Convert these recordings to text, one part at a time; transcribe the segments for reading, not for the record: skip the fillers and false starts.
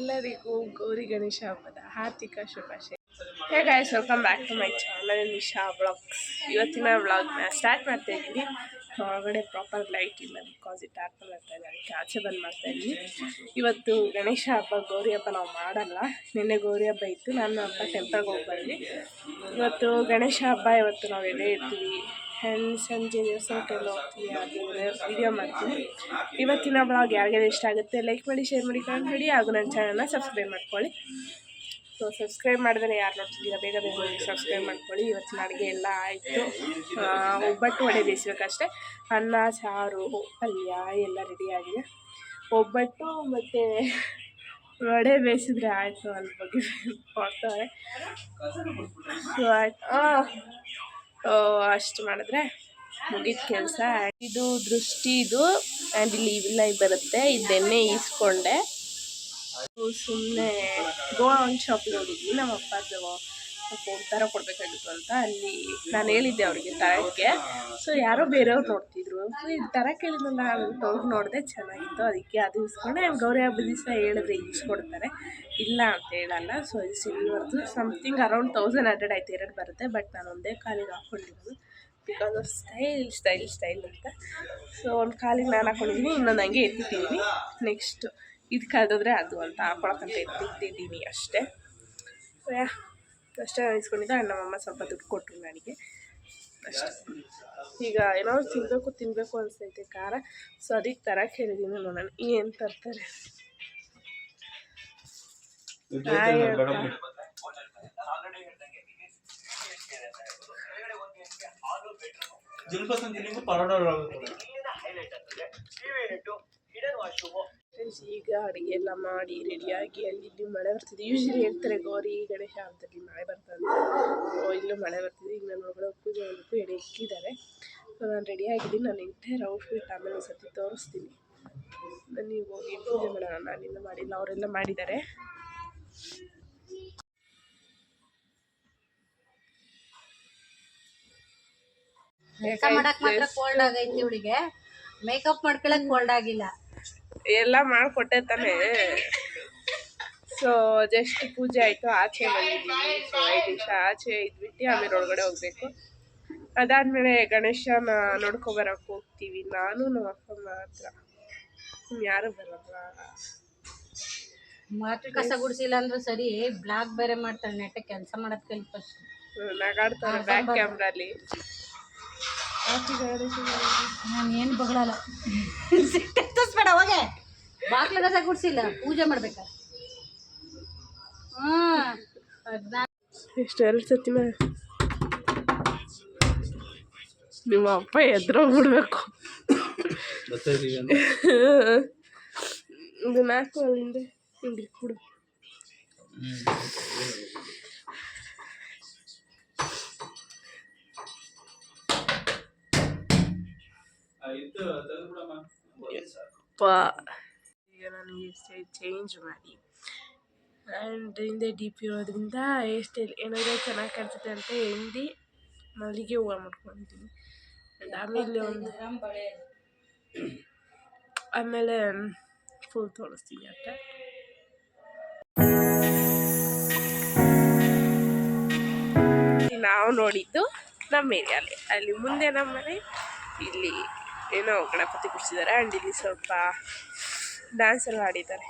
ಎಲ್ಲರಿಗೂ ಗೌರಿ ಗಣೇಶ ಹಬ್ಬದ ಹಾರ್ದಿಕ ಶುಭಾಶಯ. Hey guys, welcome back to my channel Nisha vlogs. ಇವತ್ತಿನ ವ್ಲಾಗ್ನ ಸ್ಟಾರ್ಟ್ ಮಾಡ್ತಾ ಇದ್ದೀನಿ. ಹೊರಗಡೆ ಪ್ರಾಪರ್ ಲೈಟ್ ಇಲ್ಲ, ಬಿಕಾಸ್ ಈ ಟಾರ್ಪಲ್ ಆಗ್ತಾ ಇದೆ, ಅದಕ್ಕೆ ಆಚೆ ಬಂದು ಮಾಡ್ತಾ ಇದ್ದೀನಿ. ಇವತ್ತು ಗಣೇಶ ಹಬ್ಬ, ಗೌರಿ ಹಬ್ಬ ನಾವು ಮಾಡಲ್ಲ. ನಿನ್ನೆ ಗೌರಿ ಹಬ್ಬ ಇತ್ತು, ನಾನು ಹಬ್ಬ ಟೆಂಪಲ್ಗೆ ಹೋಗಿ ಬಂದ್ವಿ. ಇವತ್ತು ಗಣೇಶ ಹಬ್ಬ, ಇವತ್ತು ನಾವು ಎಲ್ಲೇ ಇರ್ತೀವಿ ಆ್ಯಂಡ್ ಸಂಜೆ ದೇವಸ್ಥಾನಕ್ಕೆಲ್ಲ ಹೋಗ್ತೀವಿ, ಅದು ವಿಡಿಯೋ ಮಾಡ್ತೀವಿ. ಇವತ್ತಿನ ಬ್ಲಾಗ್ ಯಾರಿಗೆಲ್ಲ ಇಷ್ಟ ಆಗುತ್ತೆ ಲೈಕ್ ಮಾಡಿ, ಶೇರ್ ಮಾಡಿ, ಕಮೆಂಟ್ ಮಾಡಿ, ಹಾಗೂ ನನ್ನ ಚಾನಲ್ನ ಸಬ್ಸ್ಕ್ರೈಬ್ ಮಾಡ್ಕೊಳ್ಳಿ. ಸೊ ಸಬ್ಸ್ಕ್ರೈಬ್ ಮಾಡಿದ್ರೆ ಯಾರು ನೋಡ್ತಿದ್ದೀರಾ ಬೇಗ ಬೇಗ ಸಬ್ಸ್ಕ್ರೈಬ್ ಮಾಡ್ಕೊಳ್ಳಿ. ಇವತ್ತಿನ ಅಡುಗೆ ಎಲ್ಲ ಆಯಿತು. ಒಬ್ಬಟ್ಟು ವಡೆ ಬೇಯಿಸ್ಬೇಕಷ್ಟೆ. ಅನ್ನ, ಸಾರು, ಪಲ್ಯ ಎಲ್ಲ ರೆಡಿಯಾಗಿದೆ. ಒಬ್ಬಟ್ಟು ಮತ್ತು ವಡೆ ಬೇಯಿಸಿದ್ರೆ ಆಯಿತು, ಅಲ್ಲಿ ಬಗ್ಗೆ ಕೊಡ್ತಾರೆ. ಸೊ ಆಯ್ತು, ಅಷ್ಟು ಮಾಡಿದ್ರೆ ಮುಗಿದ ಕೆಲಸ. ಇದು ದೃಷ್ಟಿ, ಇದು ಆ್ಯಂಡ್ ಇಲ್ಲಿ ಇವೆಲ್ಲ ಬರುತ್ತೆ. ಇದನ್ನೇ ಈಸ್ಕೊಂಡೆ. ಸುಮ್ಮನೆ ಗೋಲ್ಡ್ ಶಾಪಿಗೆ ಹೋಗಿದ್ವಿ. ನಮ್ಮ ಅಪ್ಪದು ಫೋನ್ ಥರ ಕೊಡಬೇಕಾಗಿತ್ತು ಅಂತ. ಅಲ್ಲಿ ನಾನು ಹೇಳಿದ್ದೆ ಅವ್ರಿಗೆ ತರಕ್ಕೆ. ಸೊ ಯಾರೋ ಬೇರೆಯವ್ರು ನೋಡ್ತಿದ್ರು. ಇದು ತರಕ್ಕೆ ಹೇಳಿದ್ನಲ್ಲ, ನಾನು ನೋಡಿದೆ, ಚೆನ್ನಾಗಿತ್ತು, ಅದಕ್ಕೆ ಅದು ಇಸ್ಕೊಂಡೆ. ಗೌರಿ ಹಬ್ಬದ ದಿವಸ ಹೇಳಿದ್ರೆ ಇಸ್ಕೊಡ್ತಾರೆ, ಇಲ್ಲ ಅಂತ ಹೇಳಲ್ಲ. ಸೊ ಇದು ಸಿಲ್ವರ್ದು ಸಮಥಿಂಗ್ ಅರೌಂಡ್ 1100 ಆಯ್ತು. ಎರಡು ಬರುತ್ತೆ, ಬಟ್ ನಾನು ಒಂದೇ ಕಾಲಿಗೆ ಹಾಕ್ಕೊಂಡಿರೋದು ಬಿಕಾಸ್ ಆಫ್ ಸ್ಟೈಲ್ ಅಂತ. ಸೊ ಒಂದು ಕಾಲಿಗೆ ನಾನು ಹಾಕ್ಕೊಂಡಿದ್ದೀನಿ, ಇನ್ನೊಂದು ಹಂಗೆ ಎತ್ತಿಟ್ಟಿದ್ದೀನಿ. ನೆಕ್ಸ್ಟ್ ಇದು ಕಳೆದ್ರೆ ಅದು ಅಂತ ಹಾಕೊಳಕ್ಕಂತ ಎತ್ತಿಟ್ಟಿದ್ದೀನಿ ಅಷ್ಟೇ. ಅಷ್ಟೇ ಇಸ್ಕೊಂಡಿದ್ದೆ. ನಮ್ಮಮ್ಮ ಸ್ವಲ್ಪ ದುಡ್ಡು ಕೊಟ್ಟರು ನನಗೆ ಅಷ್ಟೇ. ಈಗ ಏನಾದ್ರು ತಿನ್ನಬೇಕು ಅನಿಸ್ತೈತೆ ಖಾರ. ಸೊ ಅದಕ್ಕೆ ತರಕ್ಕೆ ಹೇಳಿದ್ದೀನಿ, ನೋಡೋಣ ಏನು ತರ್ತಾರೆ. ಈಗ ಅಡುಗೆ ಎಲ್ಲ ಮಾಡಿ ರೆಡಿಯಾಗಿ ಅಲ್ಲಿ ಇಲ್ಲಿ ಮಳೆ ಬರ್ತಿದೆ. ಯೂಶ್ವಲಿ ಹೇಳ್ತಾರೆ ಗೌರಿ ಗಣೇಶ ಹಬ್ಬದಲ್ಲಿ ಮಳೆ ಬರ್ತದೆ. ಇಲ್ಲೂ ಮಳೆ ಬರ್ತಿದೆ. ಈಗ ನಾನು ಒಳಗಡೆ ಪೂಜೆ ಮಾಡಬೇಕು, ಎಡೆ ಇಕ್ಕಿದ್ದಾರೆ. ಸೊ ನಾನು ರೆಡಿಯಾಗಿದ್ದೀನಿ. ನಾನು ಎಂಟೈರ್ ಔಟ್ಫಿಟ್ ಆಮೇಲೆ ಒಂದು ಸತಿ ತೋರಿಸ್ತೀನಿ. ನೀವು ಹೋಗಿ ಪೂಜೆ ಮಾಡೋಣ. ನಾನಿನ್ನ ಮಾಡಿಲ್ಲ, ಅವರೆಲ್ಲ ಮಾಡಿದ್ದಾರೆ. ಕೋಲ್ಡ್ ಆಗೈತಿ ಇವಳಿಗೆ. ಮೇಕಪ್ ಮಾಡ್ಕೊಳಕ್ ಕೋಲ್ಡ್ ಆಗಿಲ್ಲ, ಎಲ್ಲ ಮಾಡಿಕೊಟ್ಟೆ ತಾನೇ. ಸೊ ಜಸ್ಟ್ ಪೂಜೆ ಆಯಿತು, ಆಚೆ ಬಂದಿದ್ದೀವಿ. ಸೊ 5 ನಿಮಿಷ ಆಚೆ ಇದ್ಬಿಟ್ಟು ಆಮೇಲೆ ಒಳಗಡೆ ಹೋಗಬೇಕು. ಅದಾದಮೇಲೆ ಗಣೇಶನ ನೋಡ್ಕೊಬರಕ್ಕೆ ಹೋಗ್ತೀವಿ. ನಾನು ನಮ್ಮ ಅಪ್ಪ ಮಾತ್ರ, ಯಾರು ಬರಲ್ಲ. ಮಾತ್ರ ಕಸ ಗುಡಿಸಿಲ್ಲ ಅಂದ್ರೆ ಸರಿ, ಬ್ಲಾಗ್ ಬೇರೆ ಮಾಡ್ತಾಳೆ. ನೆಟ್ಟ ಕೆಲಸ ಮಾಡೋದ್ ಕಲಿ ಫಸ್ಟ್. ನಗಾಡ್ತಾರೆ ಬ್ಯಾಕ್ ಕ್ಯಾಮ್ರಲ್ಲಿ. ನಾನು ಏನು ಬಗಳಲ್ಲ, ಸಿಟ್ಟಿಸ್ಬೇಡ ಹೋಗೆ. ಬಾಕ್ಲ ಕಸ ಗುಡಿಸಿಲ್ಲ, ಪೂಜೆ ಮಾಡ್ಬೇಕ. ಎಷ್ಟು 2 ಸತಿ ನಿಮ್ಮ ಅಪ್ಪ ಎದ್ರೋಗ್ಬಿಡ್ಬೇಕು. ಇದು 4 ಅಲ್ಲಿಂದ ಹಿಂಗೆ ಕೊಡು. ಈಗ ನಾನು ಹೇರ್ ಸ್ಟೈಲ್ ಚೇಂಜ್ ಮಾಡಿ ಆ್ಯಂಡ್ ಹಿಂದೆ ಡೀಪ್ ಇರೋದ್ರಿಂದ ಹೇರ್ ಸ್ಟೈಲ್ ಏನಾದರೂ ಚೆನ್ನಾಗಿ ಕಾಣಿಸುತ್ತೆ ಅಂತ ಹಿಂದಿ ಮಲ್ಲಿಗೆ ಹೂವು ಮಾಡ್ಕೊತೀನಿ. ಆಮೇಲೆ ಫುಲ್ ತೋರಿಸ್ತೀನಿ ಅಂತ. ನಾವು ನೋಡಿದ್ದು ನಮ್ಮ ಏರಿಯಲ್ಲಿ, ಅಲ್ಲಿ ಮುಂದೆ ನಮ್ಮ ಮನೆ, ಇಲ್ಲಿ ಏನೋ ಗಣಪತಿ ಕೂರಿಸಿದ್ದಾರೆ. ಆ್ಯಂಡ್ ಇಲ್ಲಿ ಸ್ವಲ್ಪ ಡ್ಯಾನ್ಸ್ ಎಲ್ಲ ಆಡಿದ್ದಾರೆ.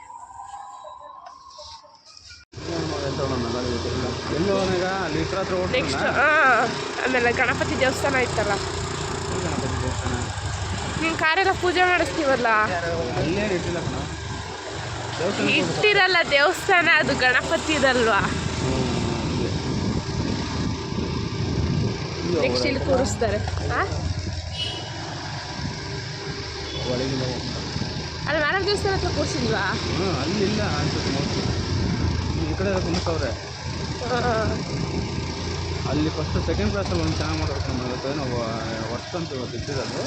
ನೆಕ್ಸ್ಟ್ ಆಮೇಲೆ ಗಣಪತಿ ದೇವಸ್ಥಾನ ಇತ್ತಲ್ಲ, ನೀನು ಕಾರೆಲ್ಲ ಪೂಜೆ ಮಾಡಿಸ್ತೀವಲ್ಲ, ಇಟ್ಟಿರಲ್ಲ ದೇವಸ್ಥಾನ, ಅದು ಗಣಪತಿ ಇದಲ್ವಾ. ನೆಕ್ಸ್ಟ್ ಇಲ್ಲಿ ಕೂರಿಸ್ತಾರೆ. ಅಲ್ಲಿ ಮಾರಮ್ಮ ದೇವಸ್ಥಾನ ಹತ್ರ ಕೂರಿಸಿಲ್ವಾ? ಅಲ್ಲಿಲ್ಲ, ಈ ಕಡೆ ಕುಂದಿಸವ್ರೆ. ಅಲ್ಲಿ ಫಸ್ಟ್ ಸೆಕೆಂಡ್ ಕ್ಲಾಸಲ್ಲಿ ಒಂದು ಚೆನ್ನಾಗಿ ಮಾಡ್ಬೇಕು. ನಾವು ವರ್ಷ ಅಂತ ಇವತ್ತು ಇಟ್ಟಿರೋದು.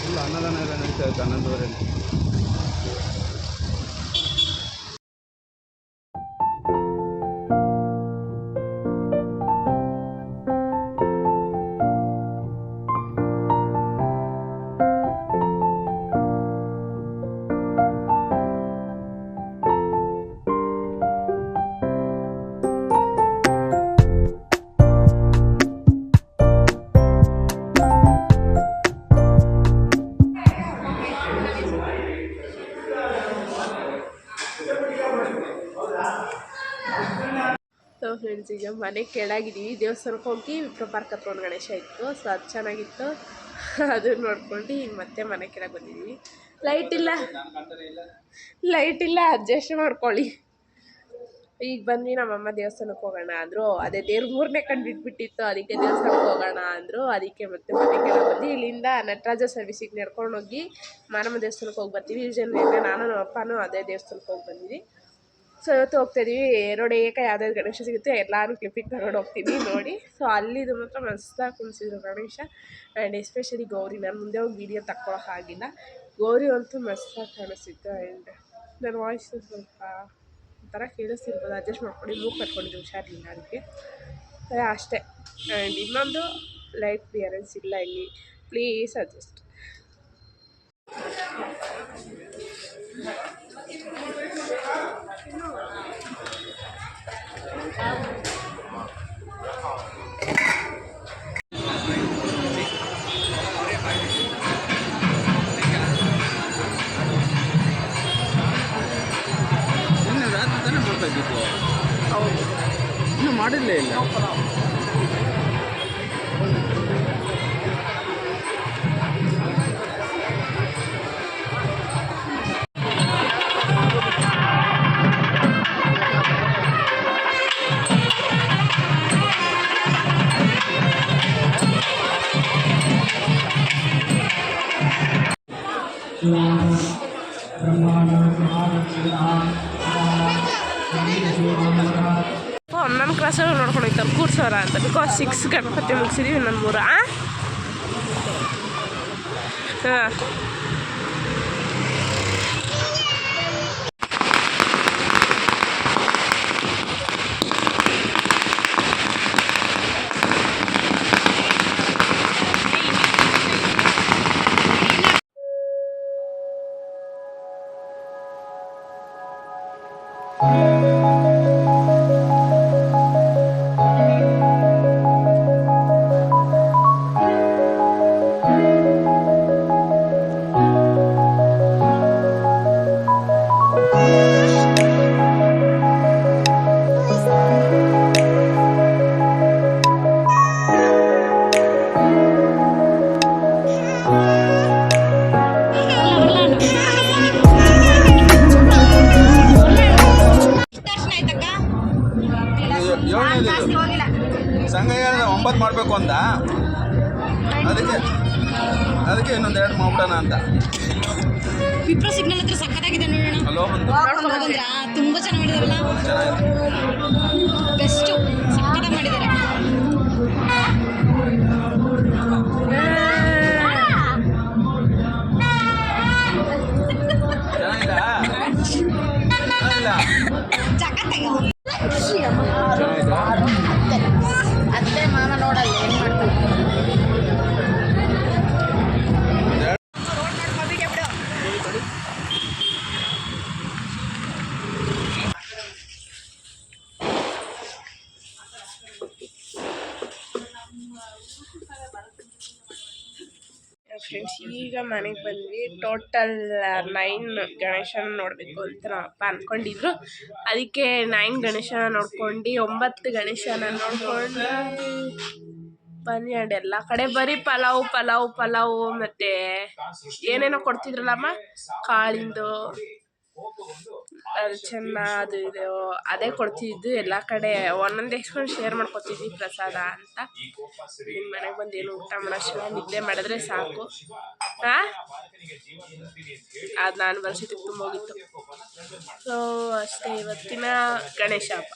ಫುಲ್ ಅನ್ನದಾನ ಎಲ್ಲ ನಡೀತಾ ಇತ್ತು 11:30. ಫ್ರೆಂಡ್ಸ್, ಈಗ ಮನೆ ಕೆಳಗಿದ್ದೀವಿ. ದೇವಸ್ಥಾನಕ್ಕೆ ಹೋಗಿ ವಿಪ್ರೋ ಪಾರ್ಕ್ ಹತ್ರ ಒಂದು ಗಣೇಶ ಇತ್ತು, ಸೊ ಅದು ಚೆನ್ನಾಗಿತ್ತು. ಅದನ್ನ ನೋಡ್ಕೊಂಡು ಈಗ ಮತ್ತೆ ಮನೆ ಕೆಳಗೆ ಬಂದಿದ್ದೀವಿ. ಲೈಟ್ ಇಲ್ಲ ಅಡ್ಜಸ್ಟ್ ಮಾಡ್ಕೊಳ್ಳಿ. ಈಗ ಬಂದ್ವಿ. ನಮ್ಮಮ್ಮ ದೇವಸ್ಥಾನಕ್ಕೆ ಹೋಗೋಣ ಅಂದರು. ಅದೇ ದೇವ್ರ 3ನೇ ಕಣ್ಣು ಬಿಟ್ಬಿಟ್ಟಿತ್ತು, ಅದಕ್ಕೆ ದೇವಸ್ಥಾನಕ್ಕೆ ಹೋಗೋಣ ಅಂದರು. ಅದಕ್ಕೆ ಮತ್ತೆ ಮನೆಗೆಲ್ಲ ಬಂದು ಇಲ್ಲಿಂದ ನಟರಾಜ ಸರ್ವಿಸಿಗೆ ನಡ್ಕೊಂಡು ಹೋಗಿ ಮಾರಮ್ಮ ದೇವಸ್ಥಾನಕ್ಕೆ ಹೋಗಿ ಬರ್ತೀವಿ. ಯೂಶಲಿ ನಾನು ನಮ್ಮ ಅಪ್ಪನೂ ಅದೇ ದೇವಸ್ಥಾನಕ್ಕೆ ಹೋಗಿ ಬಂದಿದ್ವಿ. ಸೊ ಇವತ್ತು ಹೋಗ್ತಾಯಿದ್ದೀವಿ. ರೋಡ್ ಏಕ ಯಾವ್ದಾದ್ರು ಗಣೇಶ ಸಿಗುತ್ತೆ ಎಲ್ಲರೂ ಕ್ಲಿಪ್ಪಿಂಗ್ ತಗೊಂಡು ಹೋಗ್ತೀವಿ ನೋಡಿ. ಸೊ ಅಲ್ಲಿದು ಮಾತ್ರ ಮಸ್ತಾಗಿ ಕುಣಿಸಿದ್ರು ಗಣೇಶ. And especially Gowri. ನಾನು ಮುಂದೆ ಹೋಗಿ ವೀಡಿಯೋ ತಗೊಳ್ಳೋಕ್ಕಾಗಿಲ್ಲ. ಗೌರಿ ಅಂತೂ ಮಸ್ತಾಗಿ ಕಾಣಿಸ್ತಿತ್ತು. ಆ್ಯಂಡ್ ನನ್ನ ವಾಯ್ಸು ಸ್ವಲ್ಪ ಒಂಥರ ಕೇಳಿಸ್ತಿರ್ಬೋದು, ಅಡ್ಜಸ್ಟ್ ಮಾಡ್ಕೊಂಡು ಮೂಗು ಕಟ್ಕೊಂಡಿದ್ದು ಹುಷಾರಿಲ್ಲ ಅದಕ್ಕೆ ಅಷ್ಟೇ. ಆ್ಯಂಡ್ ಇನ್ನೊಂದು ಲೈಟ್ ಕ್ಲಿಯರೆನ್ಸ್ ಇಲ್ಲ ಇಲ್ಲಿ, ಪ್ಲೀಸ್ ಅಡ್ಜಸ್ಟ್. ಇನ್ನು ರಾತ್ರಿ ತಾನೇ ಮಾಡ್ತಾ ಇದ್ದಿದ್ದು, ಹೌದು, ಇನ್ನೂ ಮಾಡಿರಲೇ ಇಲ್ಲ. ನನ್ನ ಕ್ಲಾಸಲ್ಲಿ ನೋಡ್ಕೊಂಡು ಹೋಗ್ತಾರೆ ಕೂರ್ಸೋರ ಅಂತ. ಬಿಕಾಸ್ 6 ಗಣಪತಿ ಮುಗಿಸಿದೀವಿ, ಇನ್ನೊಂದು 3. ಹಾಂ, ಸಂಘ ಹೇಳಿದ 9 ಮಾಡಬೇಕು ಅಂದ, ಅದಕ್ಕೆ ಇನ್ನೊಂದು 2 ಮಾಡ್ಬಿಡೋಣ ಅಂತ. ವಿಪ್ರೋ ಸಿಗ್ನಲ್ ಹತ್ರ ಸಕ್ಕತ್ತಾಗಿದೆ ನೋಡೋಣ. ಅಲ್ಲೋ ಒಂದು ತುಂಬ ಚೆನ್ನಾಗಿ ಮಾಡಿದಾರಲ್ಲ, ಚೆನ್ನಾಗಿದೆ, ಬೆಸ್ಟು, ಸಕ್ಕತ್ತಾಗಿ ಮಾಡಿದ್ದಾರೆ. ಅತ್ತೆ ಮಾಮ ನೋಡಲ್ಲ ಏನು ಮಾಡ್ತಾರೆ. ಫ್ರೆಂಡ್ಸ್, ಈಗ ಮನೆಗೆ ಬಂದ್ವಿ. ಟೋಟಲ್ 9 ಗಣೇಶನ ನೋಡಬೇಕು ಅಂತ ನಮ್ಮ ಅಪ್ಪ ಅಂದ್ಕೊಂಡಿದ್ರು. ಅದಕ್ಕೆ 9 ಗಣೇಶನ ನೋಡ್ಕೊಂಡು 9 ಗಣೇಶನ ನೋಡ್ಕೊಂಡು ಬನ್ನಿ. ಆ್ಯಂಡ್ ಎಲ್ಲ ಕಡೆ ಬರೀ ಪಲಾವು ಮತ್ತು ಏನೇನೋ ಕೊಡ್ತಿದ್ರಲ್ಲಮ್ಮ, ಕಾಳಿಂದು ಚೆನ್ನ ಅದು ಇದು ಅದೇ ಕೊಡ್ತಿದ್ದು. ಎಲ್ಲ ಕಡೆ ಒಂದೊಂದು ಎಕ್ಸ್ಕೊಂಡು ಶೇರ್ ಮಾಡ್ಕೊತಿದ್ವಿ ಪ್ರಸಾದ ಅಂತ. ನಿಮ್ಮ ಮನೆಗೆ ಬಂದು ಏನು ಊಟ ಮಾಡೋಷ್ಟು ನಿದ್ದೆ ಮಾಡಿದ್ರೆ ಸಾಕು. ಹಾಂ, ಅದು ನಾನು ಬಲ್ಸಿಟ್ಟಿಗೆ ತುಂಬ ಹೋಗಿತ್ತು. ಸೊ ಅಷ್ಟೇ ಇವತ್ತಿನ ಗಣೇಶ ಹಬ್ಬ.